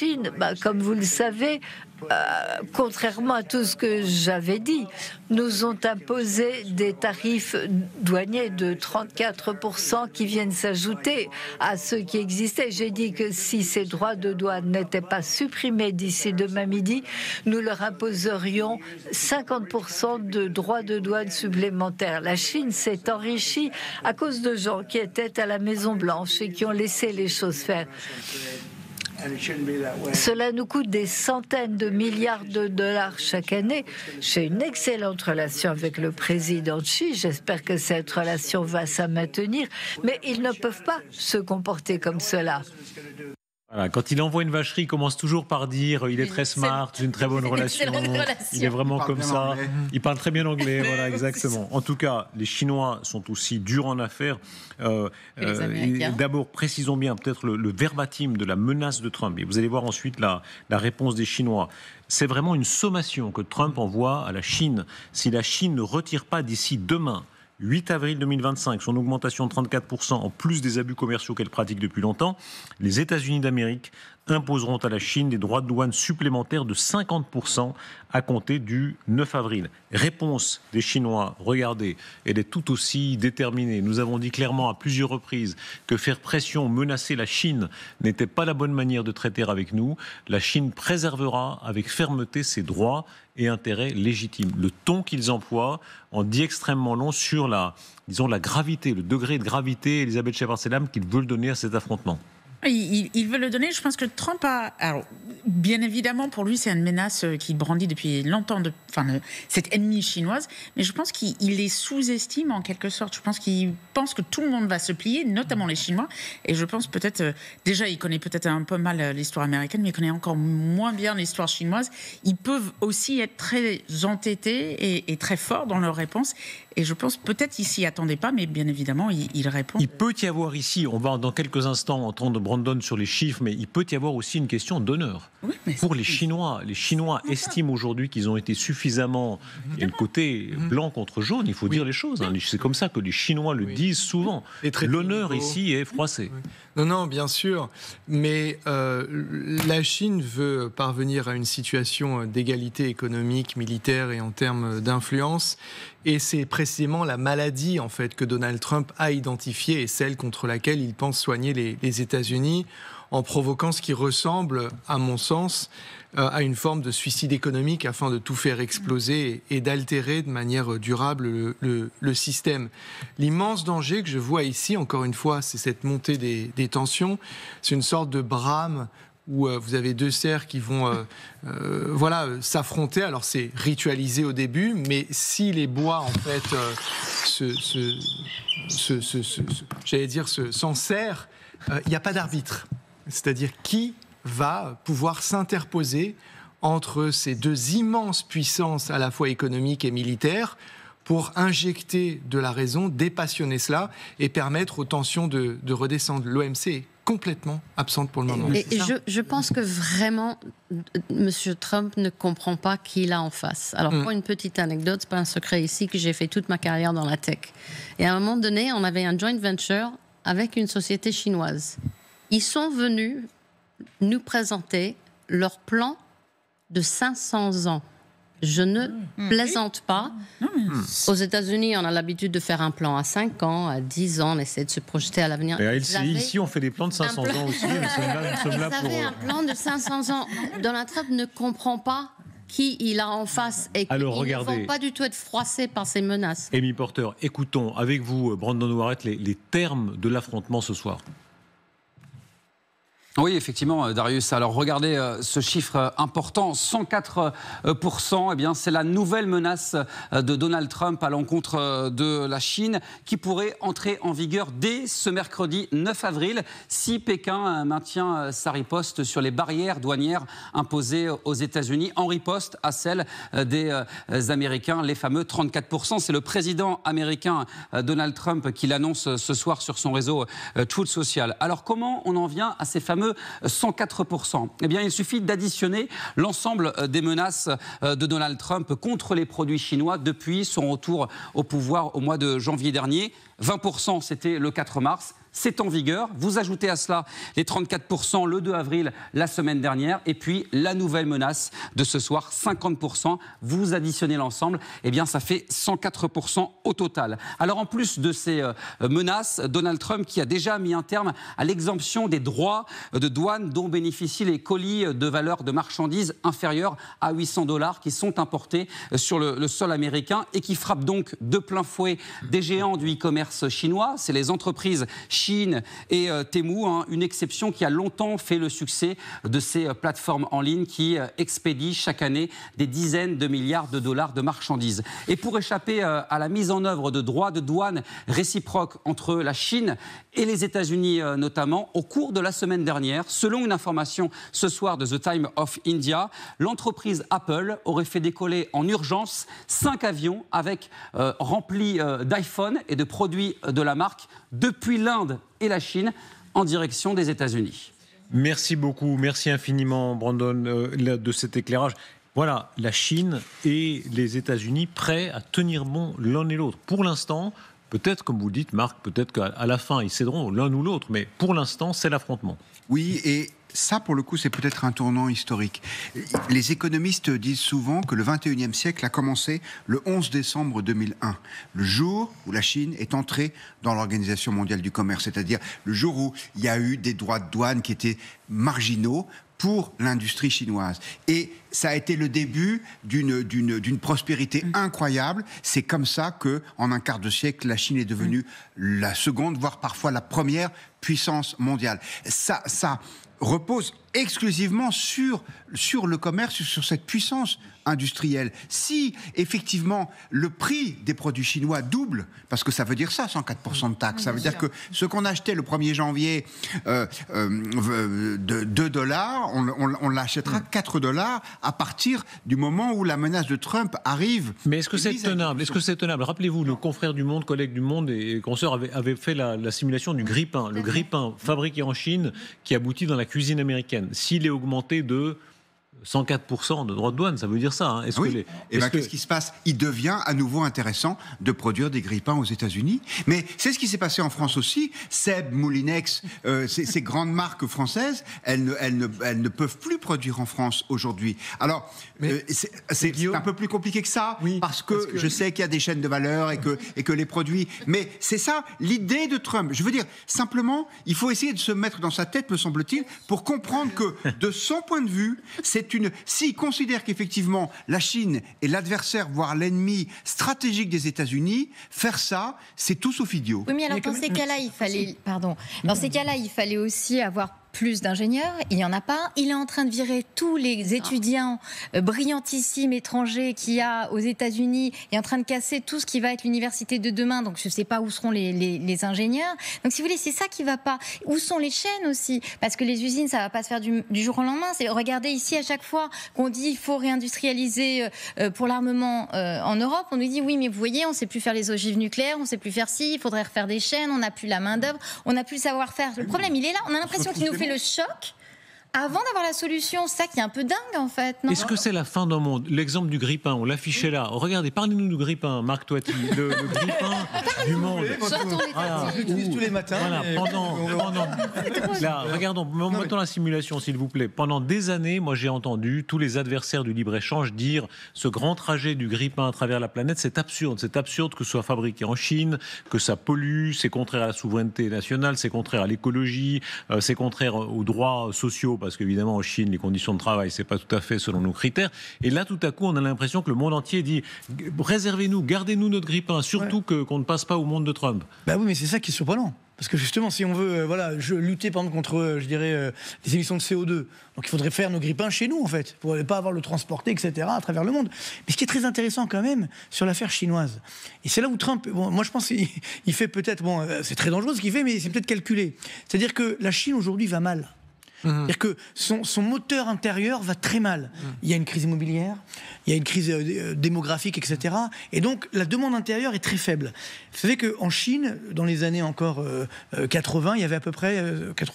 Chine, comme vous le savez, contrairement à tout ce que j'avais dit, nous ont imposé des tarifs douaniers de 34% qui viennent s'ajouter à ceux qui existaient. J'ai dit que si ces droits de douane n'étaient pas supprimés d'ici demain midi, nous leur imposerions 50% de droits de douane supplémentaires. La Chine s'est enrichie à cause de gens qui étaient à la Maison-Blanche et qui ont laissé les choses faire. Cela nous coûte des centaines de milliards de dollars chaque année. J'ai une excellente relation avec le président Xi. J'espère que cette relation va se maintenir. Mais ils ne peuvent pas se comporter comme cela. Voilà, quand il envoie une vacherie, il commence toujours par dire il est très smart, j'ai une très bonne relation, il est vraiment comme ça, il parle très bien anglais, voilà, exactement. En tout cas, les Chinois sont aussi durs en affaires. D'abord, précisons bien peut-être le verbatim de la menace de Trump, et vous allez voir ensuite la réponse des Chinois. C'est vraiment une sommation que Trump envoie à la Chine. Si la Chine ne retire pas d'ici demain, 8 avril 2025, son augmentation de 34% en plus des abus commerciaux qu'elle pratique depuis longtemps, les États-Unis d'Amérique imposeront à la Chine des droits de douane supplémentaires de 50% à compter du 9 avril. Réponse des Chinois, regardez, elle est tout aussi déterminée. Nous avons dit clairement à plusieurs reprises que faire pression, menacer la Chine n'était pas la bonne manière de traiter avec nous. La Chine préservera avec fermeté ses droits et intérêts légitimes. Le ton qu'ils emploient en dit extrêmement long sur la gravité, le degré de gravité, Elisabeth Shepard-Sellam, qu'ils veulent donner à cet affrontement. Il veut le donner. Je pense que Trump a... Alors, bien évidemment, pour lui, c'est une menace qu'il brandit depuis longtemps, cette ennemie chinoise. Mais je pense qu'il les sous-estime en quelque sorte. Je pense qu'il pense que tout le monde va se plier, notamment les Chinois. Et je pense peut-être... déjà, il connaît peut-être un peu mal l'histoire américaine, mais il connaît encore moins bien l'histoire chinoise. Ils peuvent aussi être très entêtés et très forts dans leurs réponses. Et je pense peut-être qu'ils s'y attendaient pas, mais bien évidemment, il répond. Il peut y avoir ici, on va dans quelques instants entendre Brandon sur les chiffres, mais il peut y avoir aussi une question d'honneur. Oui, pour les Chinois. Les Chinois estiment aujourd'hui qu'ils ont été suffisamment... Il y a le côté blanc contre jaune, il faut dire les choses. Hein. C'est comme ça que les Chinois le disent souvent. L'honneur ici est froissé. Non, bien sûr. Mais la Chine veut parvenir à une situation d'égalité économique, militaire et en termes d'influence. Et c'est précisément la maladie en fait que Donald Trump a identifiée et celle contre laquelle il pense soigner les États-Unis en provoquant ce qui ressemble, à mon sens, à une forme de suicide économique afin de tout faire exploser et d'altérer de manière durable le système. L'immense danger que je vois ici, encore une fois, c'est cette montée des tensions. C'est une sorte de brame où vous avez deux cerfs qui vont s'affronter. Alors c'est ritualisé au début, mais si les bois en fait s'en serrent, il n'y a pas d'arbitre. C'est-à-dire qui va pouvoir s'interposer entre ces deux immenses puissances à la fois économiques et militaires pour injecter de la raison, dépassionner cela et permettre aux tensions de redescendre. L'OMC est complètement absente pour le moment. Et je pense que vraiment, M. Trump ne comprend pas qui il a en face. Alors, pour une petite anecdote, c'est pas un secret ici que j'ai fait toute ma carrière dans la tech. Et à un moment donné, on avait un joint venture avec une société chinoise. Ils sont venus nous présenter leur plan de 500 ans. Je ne plaisante pas. Aux États-Unis, on a l'habitude de faire un plan à 5 ans, à 10 ans, on essaie de se projeter à l'avenir. Ici, on fait des plans de 500 ans aussi. Nous sommes là pour... un plan de 500 ans. Donald Trump ne comprend pas qui il a en face et qu'ils ne vont pas du tout être froissés par ces menaces. Amy Porter, écoutons avec vous, Brandon Warrett, les termes de l'affrontement ce soir. Oui, effectivement, Darius. Alors, regardez ce chiffre important, 104%. Eh bien, c'est la nouvelle menace de Donald Trump à l'encontre de la Chine qui pourrait entrer en vigueur dès ce mercredi 9 avril si Pékin maintient sa riposte sur les barrières douanières imposées aux États-Unis en riposte à celle des Américains, les fameux 34%. C'est le président américain Donald Trump qui l'annonce ce soir sur son réseau Truth Social. Alors, comment on en vient à ces fameux 104%. Eh bien, il suffit d'additionner l'ensemble des menaces de Donald Trump contre les produits chinois depuis son retour au pouvoir au mois de janvier dernier. 20%, c'était le 4 mars. c'est en vigueur. Vous ajoutez à cela les 34% le 2 avril, la semaine dernière, et puis la nouvelle menace de ce soir, 50%. Vous additionnez l'ensemble, eh bien ça fait 104% au total. Alors en plus de ces menaces, Donald Trump qui a déjà mis un terme à l'exemption des droits de douane dont bénéficient les colis de valeur de marchandises inférieures à $800 qui sont importés sur le sol américain et qui frappent donc de plein fouet des géants du e-commerce chinois. C'est les entreprises Chine et Temu, une exception qui a longtemps fait le succès de ces plateformes en ligne qui expédient chaque année des dizaines de milliards de dollars de marchandises. Et pour échapper à la mise en œuvre de droits de douane réciproques entre la Chine et les États-Unis notamment, au cours de la semaine dernière, selon une information ce soir de The Times of India, l'entreprise Apple aurait fait décoller en urgence 5 avions remplis d'iPhone et de produits de la marque depuis l'Inde et la Chine en direction des États-Unis. Merci beaucoup, merci infiniment Brandon de cet éclairage. Voilà, la Chine et les États-Unis prêts à tenir bon l'un et l'autre. Pour l'instant, peut-être, comme vous le dites, Marc, peut-être qu'à la fin, ils céderont l'un ou l'autre, mais pour l'instant, c'est l'affrontement. Oui, et ça, pour le coup, c'est peut-être un tournant historique. Les économistes disent souvent que le 21e siècle a commencé le 11 décembre 2001, le jour où la Chine est entrée dans l'Organisation mondiale du commerce, c'est-à-dire le jour où il y a eu des droits de douane qui étaient marginaux pour l'industrie chinoise. Et ça a été le début d'une prospérité incroyable. C'est comme ça qu'en un quart de siècle, la Chine est devenue la seconde, voire parfois la première puissance mondiale. Ça repose exclusivement sur le commerce, sur cette puissance industrielle. Si, effectivement, le prix des produits chinois double, parce que ça veut dire ça, 104% de taxes, ça veut dire que ce qu'on achetait le 1er janvier de $2, on l'achètera $4 à partir du moment où la menace de Trump arrive. Mais est-ce que c'est tenable ? Est-ce que c'est tenable ? Rappelez-vous, le confrère du Monde, collègue du Monde et consoeur avait fait la simulation du grille-pain. Le grille-pain fabriqué en Chine qui aboutit dans la cuisine américaine. S'il est augmenté de 104% de droits de douane, ça veut dire ça. Hein. Qu'est-ce qui se passe ? Il devient à nouveau intéressant de produire des grille-pains aux États-Unis. Mais c'est ce qui s'est passé en France aussi. Seb, Moulinex, ces grandes marques françaises, elles ne peuvent plus produire en France aujourd'hui. Alors, c'est un peu plus compliqué que ça, parce que je sais qu'il y a des chaînes de valeur et que les produits... Mais c'est ça, l'idée de Trump. Je veux dire, simplement, il faut essayer de se mettre dans sa tête, me semble-t-il, pour comprendre que, de son point de vue, s'il considère qu'effectivement la Chine est l'adversaire, voire l'ennemi stratégique des États-Unis, faire ça, c'est tout sauf idiot. Oui, mais alors dans ces cas-là, il fallait aussi avoir plus d'ingénieurs, il n'y en a pas. Il est en train de virer tous les étudiants brillantissimes étrangers qu'il y a aux États-Unis. Il est en train de casser tout ce qui va être l'université de demain. Donc je ne sais pas où seront les ingénieurs. Donc si vous voulez, c'est ça qui ne va pas. Où sont les chaînes aussi ? Parce que les usines, ça ne va pas se faire du jour au lendemain. Regardez ici, à chaque fois qu'on dit qu'il faut réindustrialiser pour l'armement en Europe, on nous dit oui, mais vous voyez, on ne sait plus faire les ogives nucléaires, on ne sait plus faire ci, il faudrait refaire des chaînes, on n'a plus la main-d'œuvre, on n'a plus le savoir-faire. Le problème, il est là. On a l'impression qu'il nous fait le choc avant d'avoir la solution. C'est ça qui est un peu dingue, en fait. Non ? Est-ce que c'est la fin d'un monde ? L'exemple du grille-pain, on l'affichait là. Regardez, parlez-nous du grille-pain, Marc Toiti, le grille-pain du monde. Je l'utilise tous les matins. Voilà, là, regardons, mettons la simulation, s'il vous plaît. Pendant des années, moi, j'ai entendu tous les adversaires du libre-échange dire ce grand trajet du grille-pain à travers la planète, c'est absurde. C'est absurde que ce soit fabriqué en Chine, que ça pollue, c'est contraire à la souveraineté nationale, c'est contraire à l'écologie, c'est contraire aux droits sociaux, parce qu'évidemment, en Chine, les conditions de travail, c'est pas tout à fait selon nos critères. Et là, tout à coup, on a l'impression que le monde entier dit réservez-nous, gardez-nous notre grille-pain, surtout qu'on ne passe pas au monde de Trump. Bah oui, mais c'est ça qui est surprenant. Parce que justement, si on veut lutter par exemple, contre, les émissions de CO2, donc il faudrait faire nos grille-pains chez nous, en fait, pour ne pas avoir le transporter, etc., à travers le monde. Mais ce qui est très intéressant quand même sur l'affaire chinoise, et c'est là où Trump, moi je pense qu'il fait peut-être, c'est très dangereux ce qu'il fait, mais c'est peut-être calculé. C'est-à-dire que la Chine aujourd'hui va mal. C'est-à-dire que son moteur intérieur va très mal. Il y a une crise immobilière, il y a une crise démographique, etc. Et donc, la demande intérieure est très faible. Vous savez qu'en Chine, dans les années encore 80, il y avait à peu près,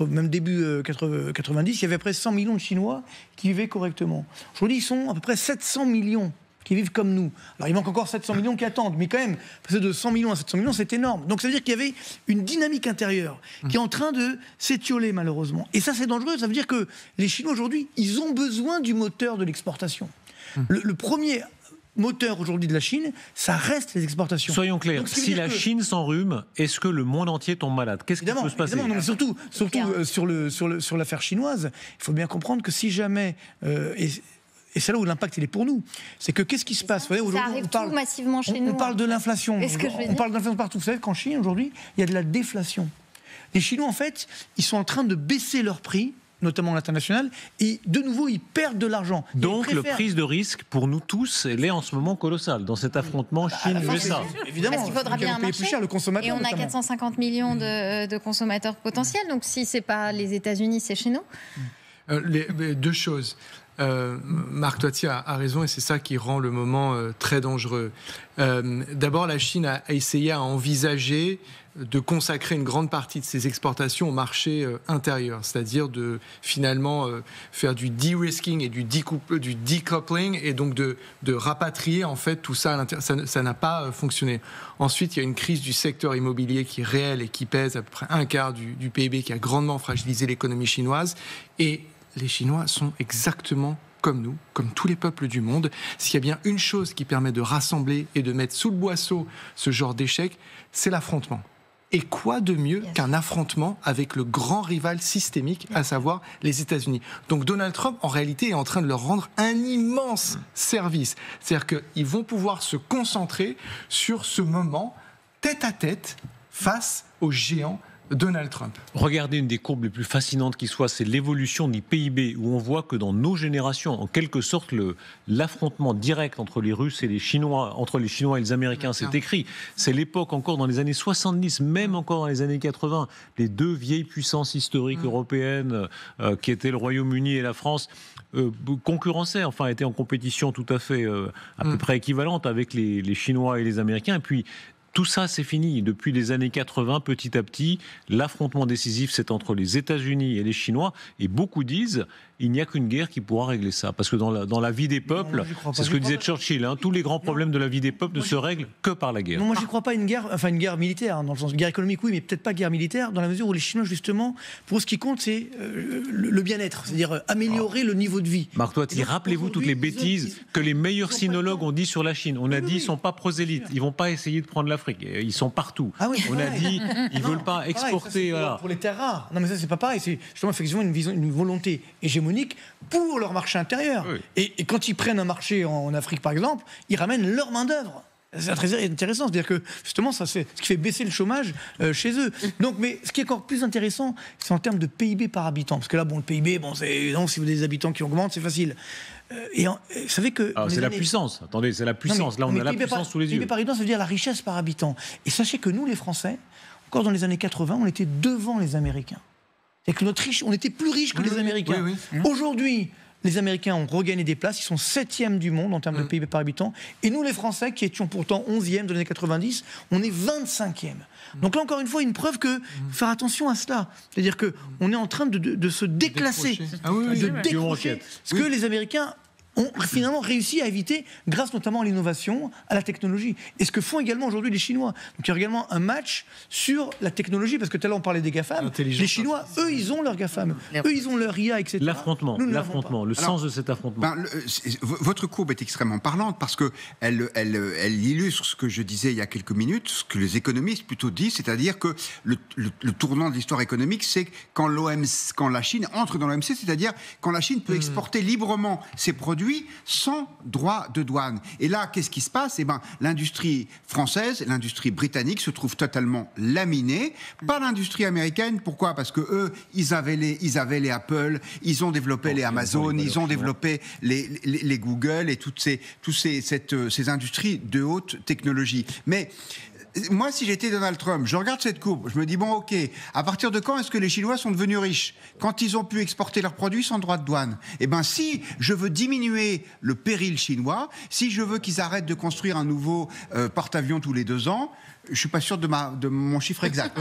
même début 90, il y avait à peu près 100 millions de Chinois qui vivaient correctement. Aujourd'hui, ils sont à peu près 700 millions. qui vivent comme nous. Alors il manque encore 700 millions qui attendent, mais quand même, passer de 100 millions à 700 millions, c'est énorme. Donc ça veut dire qu'il y avait une dynamique intérieure qui est en train de s'étioler malheureusement. Et ça c'est dangereux, ça veut dire que les Chinois aujourd'hui, ils ont besoin du moteur de l'exportation. Le premier moteur aujourd'hui de la Chine, ça reste les exportations. Soyons clairs, Donc, si la Chine s'enrhume, est-ce que le monde entier tombe malade? Qu'est-ce qui peut se passer? Non, mais surtout sur l'affaire chinoise, il faut bien comprendre que si jamais... et c'est là où l'impact il est pour nous. C'est que qu'est-ce qui se passe? Ça arrive tout massivement chez nous. On parle de l'inflation. On parle d'inflation partout. Vous savez qu'en Chine, aujourd'hui, il y a de la déflation. Les Chinois, en fait, ils sont en train de baisser leurs prix, notamment à l'international, et de nouveau, ils perdent de l'argent. Donc, le prise de risque, pour nous tous, elle est en ce moment colossale, dans cet affrontement Chine-USA. Évidemment. Parce qu'il faudra bien un marché. Plus cher, le consommateur, et on a notamment. 450 millions de consommateurs potentiels, donc si ce n'est pas les États-Unis, c'est chez nous. Deux choses. Marc Toiti a raison et c'est ça qui rend le moment très dangereux. D'abord, la Chine a essayé à envisager de consacrer une grande partie de ses exportations au marché intérieur, c'est-à-dire de finalement faire du de-risking et du decoupling et donc de rapatrier en fait tout ça à l'intérieur. Ça n'a pas fonctionné. Ensuite, il y a une crise du secteur immobilier qui est réelle et qui pèse à peu près un quart du PIB, qui a grandement fragilisé l'économie chinoise. Et les Chinois sont exactement comme nous, comme tous les peuples du monde. S'il y a bien une chose qui permet de rassembler et de mettre sous le boisseau ce genre d'échec, c'est l'affrontement. Et quoi de mieux qu'un affrontement avec le grand rival systémique, à savoir les États-Unis. Donc Donald Trump, en réalité, est en train de leur rendre un immense service. C'est-à-dire qu'ils vont pouvoir se concentrer sur ce moment tête-à-tête face aux géants Donald Trump. Regardez, une des courbes les plus fascinantes qui soit, c'est l'évolution du PIB, où on voit que dans nos générations, en quelque sorte, l'affrontement direct entre les Russes et les Chinois, entre les Chinois et les Américains, c'est écrit. C'est l'époque encore dans les années 70, même encore dans les années 80, les deux vieilles puissances historiques européennes, qui étaient le Royaume-Uni et la France, concurrençaient, enfin étaient en compétition tout à fait à peu près équivalente avec les Chinois et les Américains. Et puis, tout ça, c'est fini. Depuis les années 80, petit à petit, l'affrontement décisif, c'est entre les États-Unis et les Chinois. Et beaucoup disent, il n'y a qu'une guerre qui pourra régler ça. Parce que dans la vie des peuples, c'est ce que disait Churchill, tous les grands problèmes de la vie des peuples ne se règlent que par la guerre. Non, moi, je ne crois pas à une guerre militaire, dans le sens de guerre économique, oui, mais peut-être pas guerre militaire, dans la mesure où les Chinois, justement, pour ce qui compte, c'est le bien-être, c'est-à-dire améliorer le niveau de vie. Marc Toiti, rappelez-vous toutes les bêtises que les meilleurs sinologues ont dit sur la Chine. On a dit, ils ne sont pas prosélytes, ils ne vont pas essayer de prendre l'Afrique. Ils sont partout. On a dit, ils ne veulent pas exporter. Ça, pour les terres rares. Non, mais ça, c'est pas pareil. C'est justement effectivement une volonté hégémonique pour leur marché intérieur. Oui. Et quand ils prennent un marché en Afrique, par exemple, ils ramènent leur main-d'œuvre. C'est très intéressant. C'est-à-dire que, justement, ça, c'est ce qui fait baisser le chômage chez eux. Donc, mais ce qui est encore plus intéressant, c'est en termes de PIB par habitant. Parce que là, le PIB, c'est, non, si vous avez des habitants qui augmentent, c'est facile. Vous savez que... c'est la puissance. Attendez, c'est la puissance. Là, on a la puissance sous les yeux. PIB par habitant, ça veut dire la richesse par habitant. Et sachez que nous, les Français, encore dans les années 80, on était devant les Américains. C'est-à-dire que on était plus riches que les Américains. Aujourd'hui, les Américains ont regagné des places, ils sont 7e du monde en termes de PIB par habitant. Et nous, les Français, qui étions pourtant 11e dans les années 90, on est 25e. Donc là, encore une fois, une preuve que faire attention à cela. C'est-à-dire qu'on est en train de se déclasser, de décrocher ce que les Américains ont finalement réussi à éviter grâce notamment à l'innovation, à la technologie. Et ce que font également aujourd'hui les Chinois. Donc il y a également un match sur la technologie, parce que tout à l'heure on parlait des GAFAM. Les Chinois, eux, ils ont leur GAFAM. Eux, ils ont leur IA, etc. L'affrontement, le sens de cet affrontement. Votre courbe est extrêmement parlante parce qu'elle illustre ce que je disais il y a quelques minutes, ce que les économistes plutôt disent, c'est-à-dire que le tournant de l'histoire économique, c'est quand la Chine entre dans l'OMC, c'est-à-dire quand la Chine peut exporter librement ses produits sans droit de douane. Et là, qu'est-ce qui se passe ? L'industrie française, l'industrie britannique se trouve totalement laminée, pas l'industrie américaine. Pourquoi ? Parce que eux, ils avaient les Apple, ils ont développé les Amazon, ils ont développé les Google et toutes ces industries de haute technologie. Mais moi, si j'étais Donald Trump, je regarde cette courbe, je me dis, ok, à partir de quand est-ce que les Chinois sont devenus riches ? Quand ils ont pu exporter leurs produits sans droit de douane. Si je veux diminuer le péril chinois, si je veux qu'ils arrêtent de construire un nouveau porte-avions tous les 2 ans, Je ne suis pas sûr de mon chiffre exact.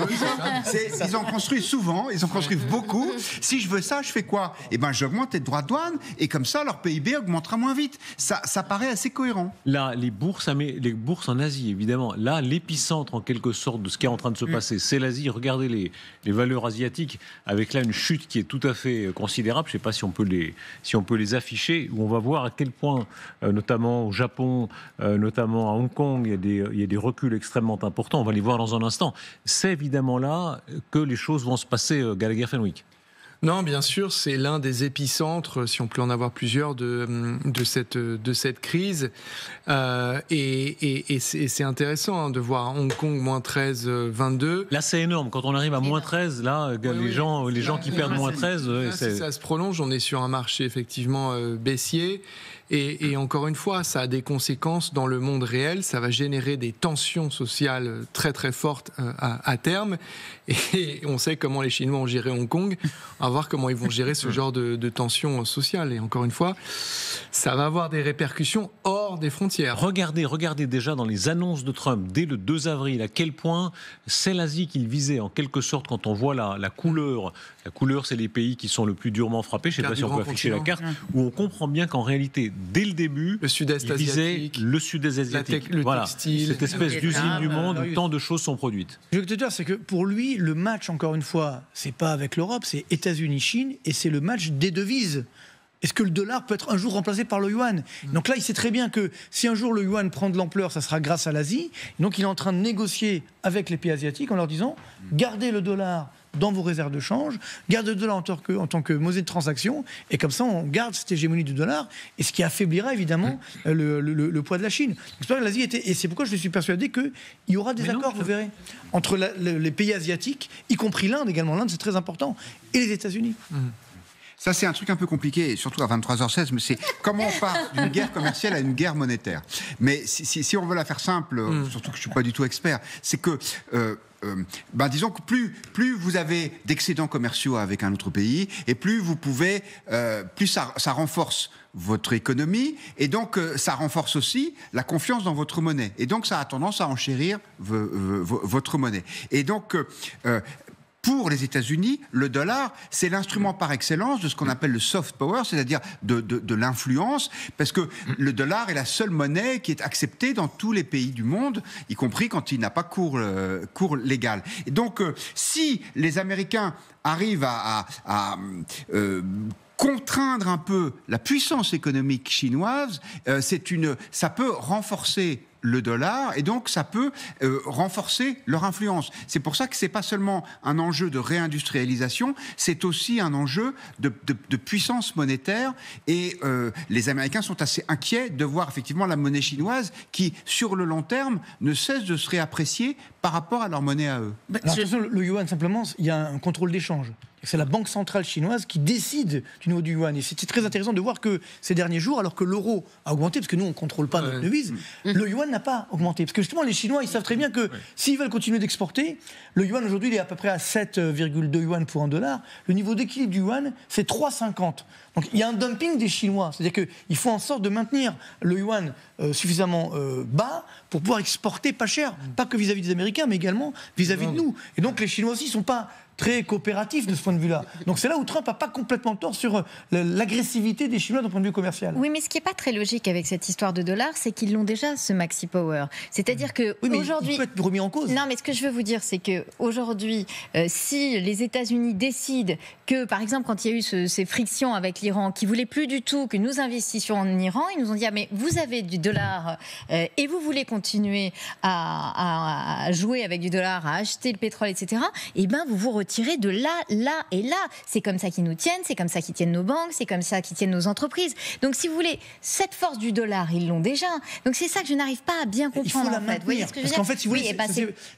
Ils en construisent souvent, ils en construisent beaucoup. Si je veux ça, je fais quoi? Eh ben, j'augmente les droits de douane et comme ça, leur PIB augmentera moins vite. Ça paraît assez cohérent. Là, les bourses en Asie, évidemment. Là, l'épicentre, en quelque sorte, de ce qui est en train de se passer, c'est l'Asie. Regardez les valeurs asiatiques, avec là une chute qui est tout à fait considérable. Je ne sais pas si on peut les afficher, où on va voir à quel point, notamment au Japon, notamment à Hong Kong, il y a des reculs extrêmement importants. On va les voir dans un instant. C'est évidemment là que les choses vont se passer, Gallagher Fenwick. Non, bien sûr, c'est l'un des épicentres, si on peut en avoir plusieurs, de cette crise. Et c'est intéressant de voir Hong Kong moins 13, 22. Là, c'est énorme. Quand on arrive à moins 13, là, les gens qui perdent moins 13... Si ça se prolonge, on est sur un marché effectivement baissier. Et encore une fois, ça a des conséquences dans le monde réel. Ça va générer des tensions sociales très très fortes à terme. Et on sait comment les Chinois ont géré Hong Kong. On va voir comment ils vont gérer ce genre de tensions sociales. Et encore une fois, ça va avoir des répercussions hors des frontières. Regardez déjà dans les annonces de Trump, dès le 2 avril, à quel point c'est l'Asie qu'il visait, en quelque sorte, quand on voit la couleur. La couleur, c'est les pays qui sont le plus durement frappés. Je ne sais pas si on peut afficher la carte, où on comprend bien qu'en réalité, dès le début, le Sud-Est asiatique, le Sud-Est asiatique, le textile, cette espèce d'usine du monde où tant de choses sont produites. Je veux te dire, c'est que pour lui, le match, encore une fois, c'est pas avec l'Europe, c'est États-Unis-Chine, et c'est le match des devises. Est-ce que le dollar peut être un jour remplacé par le yuan? Donc là, il sait très bien que si un jour le yuan prend de l'ampleur, ça sera grâce à l'Asie. Donc il est en train de négocier avec les pays asiatiques en leur disant gardez le dollar dans vos réserves de change, gardez le dollar en tant que monnaie de transaction, et comme ça on garde cette hégémonie du dollar, et ce qui affaiblira évidemment le poids de la Chine. Donc, l'Asie et c'est pourquoi je suis persuadé qu'il y aura des accords, vous verrez, entre les pays asiatiques, y compris l'Inde également, l'Inde c'est très important, et les États-Unis. Ça, c'est un truc un peu compliqué, surtout à 23h16, mais c'est comment on passe d'une guerre commerciale à une guerre monétaire. Mais si on veut la faire simple, surtout que je ne suis pas du tout expert, c'est que... disons que plus vous avez d'excédents commerciaux avec un autre pays, et plus vous pouvez, plus ça renforce votre économie, et donc ça renforce aussi la confiance dans votre monnaie. Et donc ça a tendance à enchérir votre monnaie. Et donc... pour les États-Unis, le dollar, c'est l'instrument par excellence de ce qu'on appelle le soft power, c'est-à-dire de l'influence, parce que le dollar est la seule monnaie qui est acceptée dans tous les pays du monde, y compris quand il n'a pas cours légal. Et donc, si les Américains arrivent à contraindre un peu la puissance économique chinoise, ça peut renforcer le dollar, et donc ça peut renforcer leur influence. C'est pour ça que c'est pas seulement un enjeu de réindustrialisation, c'est aussi un enjeu de puissance monétaire, et les Américains sont assez inquiets de voir effectivement la monnaie chinoise qui, sur le long terme, ne cesse de se réapprécier par rapport à leur monnaie à eux. Alors, le yuan, simplement, il y a un contrôle d'échange. C'est la banque centrale chinoise qui décide du niveau du yuan. Et c'était très intéressant de voir que ces derniers jours, alors que l'euro a augmenté, parce que nous, on ne contrôle pas notre devise, le yuan n'a pas augmenté. Parce que justement, les Chinois, ils savent très bien que s'ils veulent continuer d'exporter, le yuan, aujourd'hui, il est à peu près à 7,2 yuan pour un dollar. Le niveau d'équilibre du yuan, c'est 3,50. Donc il y a un dumping des Chinois. C'est-à-dire qu'ils font en sorte de maintenir le yuan suffisamment bas pour pouvoir exporter pas cher. Pas que vis-à-vis des Américains, mais également vis-à-vis de nous. Et donc les Chinois aussi ne sont pas très coopératif de ce point de vue-là. Donc c'est là où Trump n'a pas complètement tort sur l'agressivité des Chinois d'un point de vue commercial. Oui, mais ce qui n'est pas très logique avec cette histoire de dollar, c'est qu'ils l'ont déjà, ce maxi power. C'est-à-dire que aujourd'hui, il peut être remis en cause. Non, mais ce que je veux vous dire, c'est que aujourd'hui, si les États-Unis décident que, par exemple, quand il y a eu ces frictions avec l'Iran, qui voulaient plus du tout que nous investissions en Iran, ils nous ont dit mais vous avez du dollar et vous voulez continuer à jouer avec du dollar, à acheter le pétrole, etc. Et ben vous retirez de là et là. C'est comme ça qu'ils nous tiennent, c'est comme ça qu'ils tiennent nos banques, c'est comme ça qu'ils tiennent nos entreprises. Donc si vous voulez, cette force du dollar, ils l'ont déjà. Donc c'est ça que je n'arrive pas à bien comprendre. Il faut la maintenir. Vous voyez ce que je veux dire ? Parce qu'en fait, si vous voulez,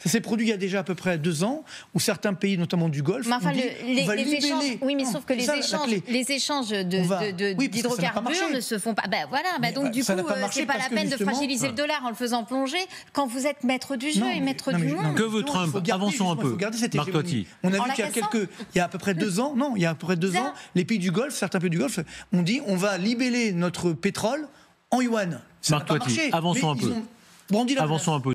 ça s'est produit il y a déjà à peu près 2 ans, où certains pays, notamment du Golfe, on les échanges. Oui, mais sauf que les échanges d'hydrocarbures ne se font pas. Donc du coup, c'est pas la peine de fragiliser le dollar en le faisant plonger quand vous êtes maître du jeu et maître du monde. Que veut Trump ? Avançons un peu. Marc Toiti. On a vu qu'il y a à peu près 2 ans, les pays du Golfe, certains pays du Golfe, ont dit on va libeller notre pétrole en yuan. Marc Toiti, avançons un peu. Avançons un peu.